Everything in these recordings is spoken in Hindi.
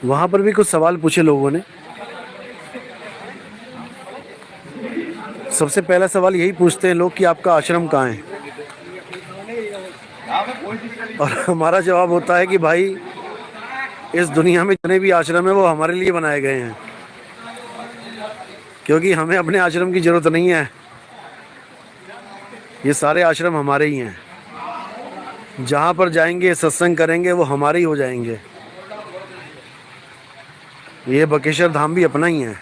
वहाँ पर भी कुछ सवाल पूछे लोगों ने। सबसे पहला सवाल यही पूछते हैं लोग कि आपका आश्रम कहाँ है, और हमारा जवाब होता है कि भाई इस दुनिया में जितने भी आश्रम है वो हमारे लिए बनाए गए हैं, क्योंकि हमें अपने आश्रम की ज़रूरत नहीं है। ये सारे आश्रम हमारे ही हैं। जहाँ पर जाएंगे सत्संग करेंगे वो हमारे ही हो जाएंगे। ये बकेश्वर धाम भी अपना ही है।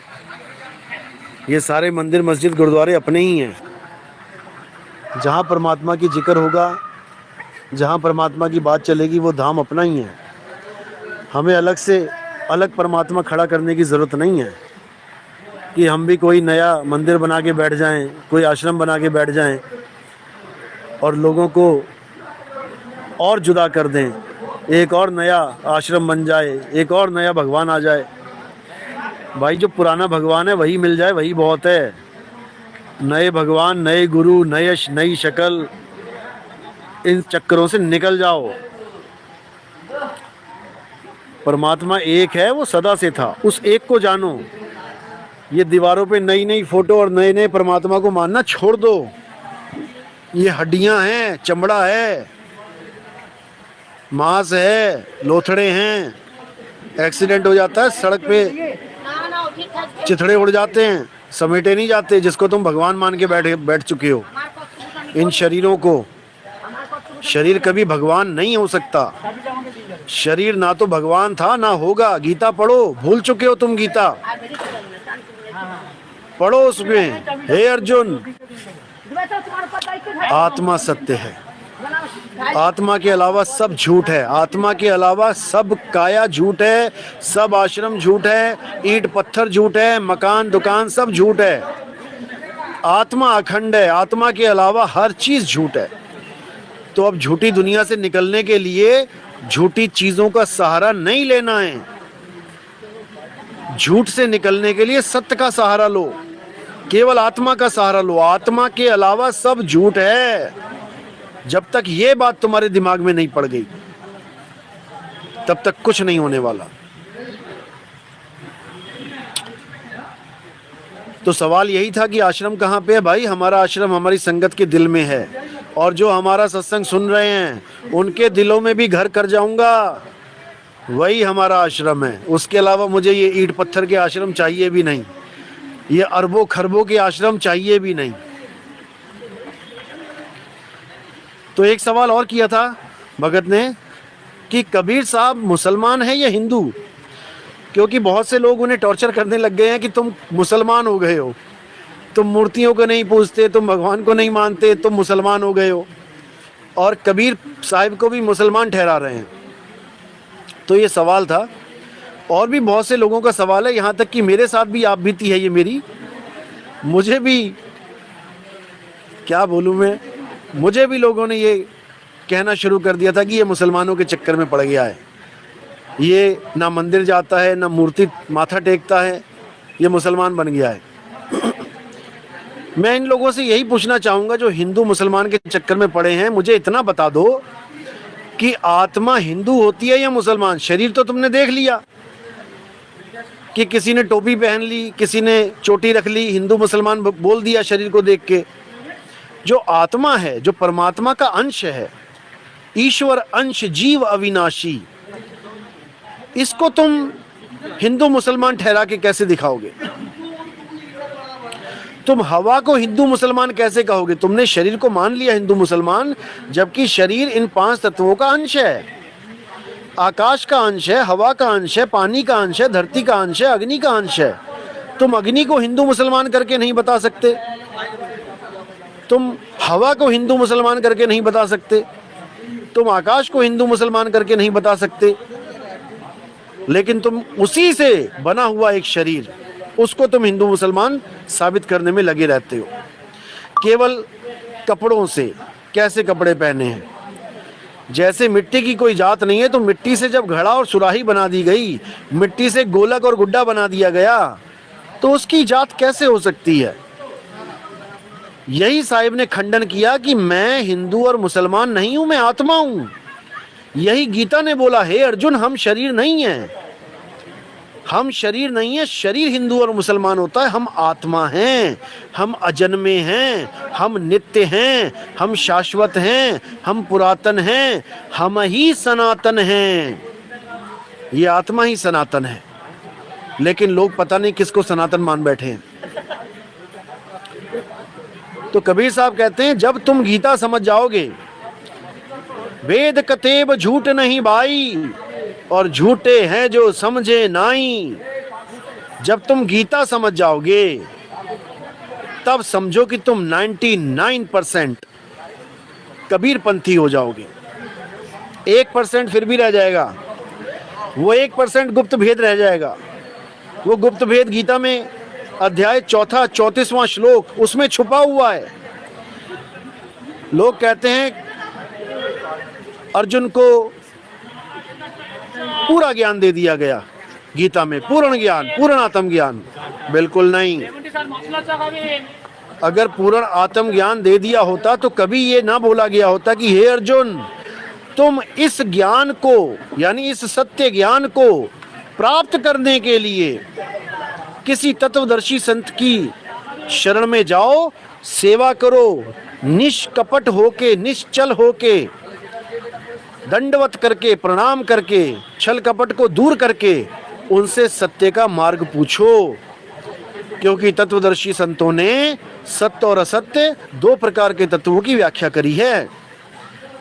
ये सारे मंदिर मस्जिद गुरुद्वारे अपने ही हैं। जहाँ परमात्मा की जिक्र होगा, जहाँ परमात्मा की बात चलेगी, वो धाम अपना ही है। हमें अलग से अलग परमात्मा खड़ा करने की ज़रूरत नहीं है कि हम भी कोई नया मंदिर बना के बैठ जाएं, कोई आश्रम बना के बैठ जाएं और लोगों को और जुदा कर दें। एक और नया आश्रम बन जाए, एक और नया भगवान आ जाए। भाई जो पुराना भगवान है वही मिल जाए, वही बहुत है। नए भगवान, नए गुरु, नई शक्ल, इन चक्करों से निकल जाओ। परमात्मा एक है, वो सदा से था, उस एक को जानो। ये दीवारों पे नई नई फोटो और नए नए परमात्मा को मानना छोड़ दो। ये हड्डियां हैं, चमड़ा है, मांस है, लोथड़े हैं। एक्सीडेंट हो जाता है सड़क पे, चिथड़े उड़ जाते हैं, समेटे नहीं जाते। जिसको तुम भगवान मान के बैठ चुके हो, इन शरीरों को। शरीर कभी भगवान नहीं हो सकता। शरीर ना तो भगवान था ना होगा। गीता पढ़ो, भूल चुके हो तुम गीता, पढ़ो उसमें। हे अर्जुन, आत्मा सत्य है, आत्मा के अलावा सब झूठ है। आत्मा के अलावा सब काया झूठ है, सब आश्रम झूठ है, ईंट पत्थर झूठ है, मकान दुकान सब झूठ है। आत्मा अखंड है, आत्मा के अलावा हर चीज झूठ है। तो अब झूठी दुनिया से निकलने के लिए झूठी चीजों का सहारा नहीं लेना है। झूठ से निकलने के लिए सत्य का सहारा लो, केवल आत्मा का सहारा लो। आत्मा के अलावा सब झूठ है। जब तक ये बात तुम्हारे दिमाग में नहीं पड़ गई, तब तक कुछ नहीं होने वाला। तो सवाल यही था कि आश्रम कहाँ पे है। भाई हमारा आश्रम हमारी संगत के दिल में है, और जो हमारा सत्संग सुन रहे हैं उनके दिलों में भी घर कर जाऊंगा, वही हमारा आश्रम है। उसके अलावा मुझे ये ईंट पत्थर के आश्रम चाहिए भी नहीं, ये अरबों खरबों के आश्रम चाहिए भी नहीं। तो एक सवाल और किया था भगत ने कि कबीर साहब मुसलमान है या हिंदू, क्योंकि बहुत से लोग उन्हें टॉर्चर करने लग गए हैं कि तुम मुसलमान हो गए हो, तुम मूर्तियों को नहीं पूजते, तुम भगवान को नहीं मानते, तुम मुसलमान हो गए हो, और कबीर साहिब को भी मुसलमान ठहरा रहे हैं। तो ये सवाल था, और भी बहुत से लोगों का सवाल है, यहाँ तक कि मेरे साथ भी आप बीती है ये मेरी। मुझे भी क्या बोलूँ मैं, मुझे भी लोगों ने ये कहना शुरू कर दिया था कि ये मुसलमानों के चक्कर में पड़ गया है, ये ना मंदिर जाता है, ना मूर्ति माथा टेकता है, ये मुसलमान बन गया है। मैं इन लोगों से यही पूछना चाहूँगा जो हिंदू मुसलमान के चक्कर में पड़े हैं, मुझे इतना बता दो कि आत्मा हिंदू होती है या मुसलमान। शरीर तो तुमने देख लिया कि किसी ने टोपी पहन ली, किसी ने चोटी रख ली, हिंदू मुसलमान बोल दिया शरीर को देख के। जो आत्मा है, जो परमात्मा का अंश है, ईश्वर अंश, जीव अविनाशी, इसको तुम हिंदू मुसलमान ठहरा के कैसे दिखाओगे? तुम हवा को हिंदू मुसलमान कैसे कहोगे? तुमने शरीर को मान लिया हिंदू मुसलमान, जबकि शरीर इन 5 तत्वों का अंश है। आकाश का अंश है, हवा का अंश है, पानी का अंश है, धरती का अंश है, अग्नि का अंश है। तुम अग्नि को हिंदू मुसलमान करके नहीं बता सकते, तुम हवा को हिंदू मुसलमान करके नहीं बता सकते, तुम आकाश को हिंदू मुसलमान करके नहीं बता सकते, लेकिन तुम उसी से बना हुआ एक शरीर, उसको तुम हिंदू मुसलमान साबित करने में लगे रहते हो। केवल कपड़ों से, कैसे कपड़े पहने हैं। जैसे मिट्टी की कोई जात नहीं है, तो मिट्टी से जब घड़ा और सुराही बना दी गई, मिट्टी से गोलक और गुड्डा बना दिया गया, तो उसकी जात कैसे हो सकती है? यही साहिब ने खंडन किया कि मैं हिंदू और मुसलमान नहीं हूं, मैं आत्मा हूं। यही गीता ने बोला, हे अर्जुन हम शरीर नहीं हैं, हम शरीर नहीं है। शरीर हिंदू और मुसलमान होता है, हम आत्मा हैं, हम अजन्मे हैं, हम नित्य हैं, हम शाश्वत हैं, हम पुरातन हैं, हम ही सनातन हैं। ये आत्मा ही सनातन है, लेकिन लोग पता नहीं किसको सनातन मान बैठे हैं। तो कबीर साहब कहते हैं जब तुम गीता समझ जाओगे, वेद कतेब झूठ नहीं भाई, और झूठे हैं जो समझे नाई। जब तुम गीता समझ जाओगे तब समझो कि तुम 99% कबीरपंथी हो जाओगे। 1% फिर भी रह जाएगा, वो 1% गुप्त भेद रह जाएगा। वो गुप्त भेद गीता में अध्याय 4 34वां श्लोक उसमें छुपा हुआ है। लोग कहते हैं अर्जुन को पूरा ज्ञान दे दिया गया गीता में, पूर्ण ज्ञान, पूर्ण आत्म ज्ञान। बिल्कुल नहीं। अगर पूर्ण आत्म ज्ञान दे दिया होता तो कभी ये ना बोला गया होता कि हे अर्जुन तुम इस ज्ञान को, यानी इस सत्य ज्ञान को प्राप्त करने के लिए किसी तत्वदर्शी संत की शरण में जाओ, सेवा करो, निष्कपट होके, निश्चल होके, दंडवत करके, प्रणाम करके, छल कपट को दूर करके उनसे सत्य का मार्ग पूछो। क्योंकि तत्वदर्शी संतों ने सत्य और असत्य 2 प्रकार के तत्वों की व्याख्या करी है।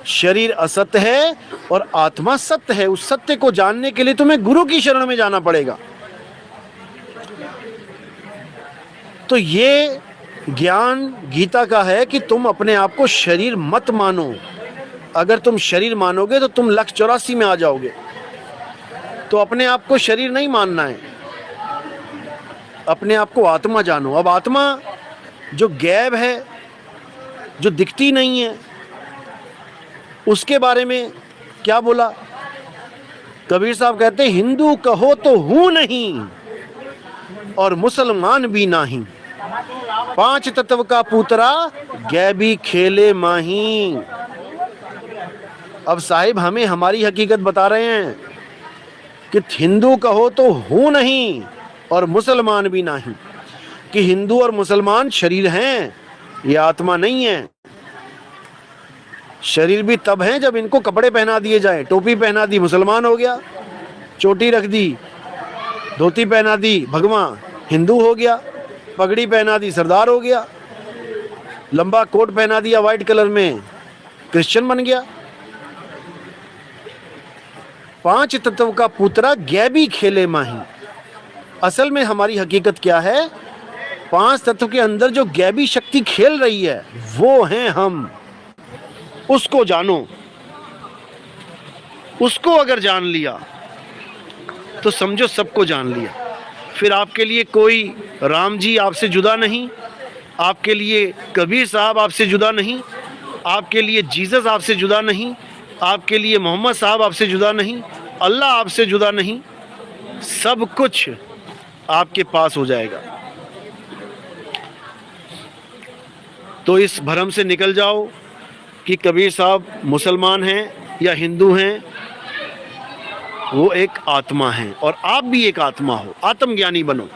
शरीर असत्य है और आत्मा सत्य है। उस सत्य को जानने के लिए तुम्हें गुरु की शरण में जाना पड़ेगा। तो ये ज्ञान गीता का है कि तुम अपने आप को शरीर मत मानो। अगर तुम शरीर मानोगे तो तुम 184 में आ जाओगे। तो अपने आप को शरीर नहीं मानना है, अपने आप को आत्मा जानो। अब आत्मा जो गैब है, जो दिखती नहीं है, उसके बारे में क्या बोला? कबीर साहब कहते हैं हिंदू कहो तो हूं नहीं और मुसलमान भी नहीं, 5 तत्व का पुतरा गैबी खेले माही। अब साहिब हमें हमारी हकीकत बता रहे हैं कि हिंदू कहो तो हूं नहीं और मुसलमान भी नहीं, कि हिंदू और मुसलमान शरीर हैं, ये आत्मा नहीं है। शरीर भी तब है जब इनको कपड़े पहना दिए जाए। टोपी पहना दी मुसलमान हो गया, चोटी रख दी, धोती पहना दी भगवान हिंदू हो गया, पगड़ी पहना दी सरदार हो गया, लंबा कोट पहना दिया वाइट कलर में क्रिश्चियन बन गया। 5 तत्व का पुतरा गैबी खेले माही। असल में हमारी हकीकत क्या है? 5 तत्व के अंदर जो गैबी शक्ति खेल रही है वो हैं हम। उसको जानो। उसको अगर जान लिया तो समझो सबको जान लिया। फिर आपके लिए कोई राम जी आपसे जुदा नहीं, आपके लिए कबीर साहब आपसे जुदा नहीं, आपके लिए जीसस आपसे जुदा नहीं, आपके लिए मोहम्मद साहब आपसे जुदा नहीं, अल्लाह आपसे जुदा नहीं। सब कुछ आपके पास हो जाएगा। तो इस भ्रम से निकल जाओ कि कबीर साहब मुसलमान हैं या हिंदू हैं, वो एक आत्मा है और आप भी एक आत्मा हो। आत्मज्ञानी बनो।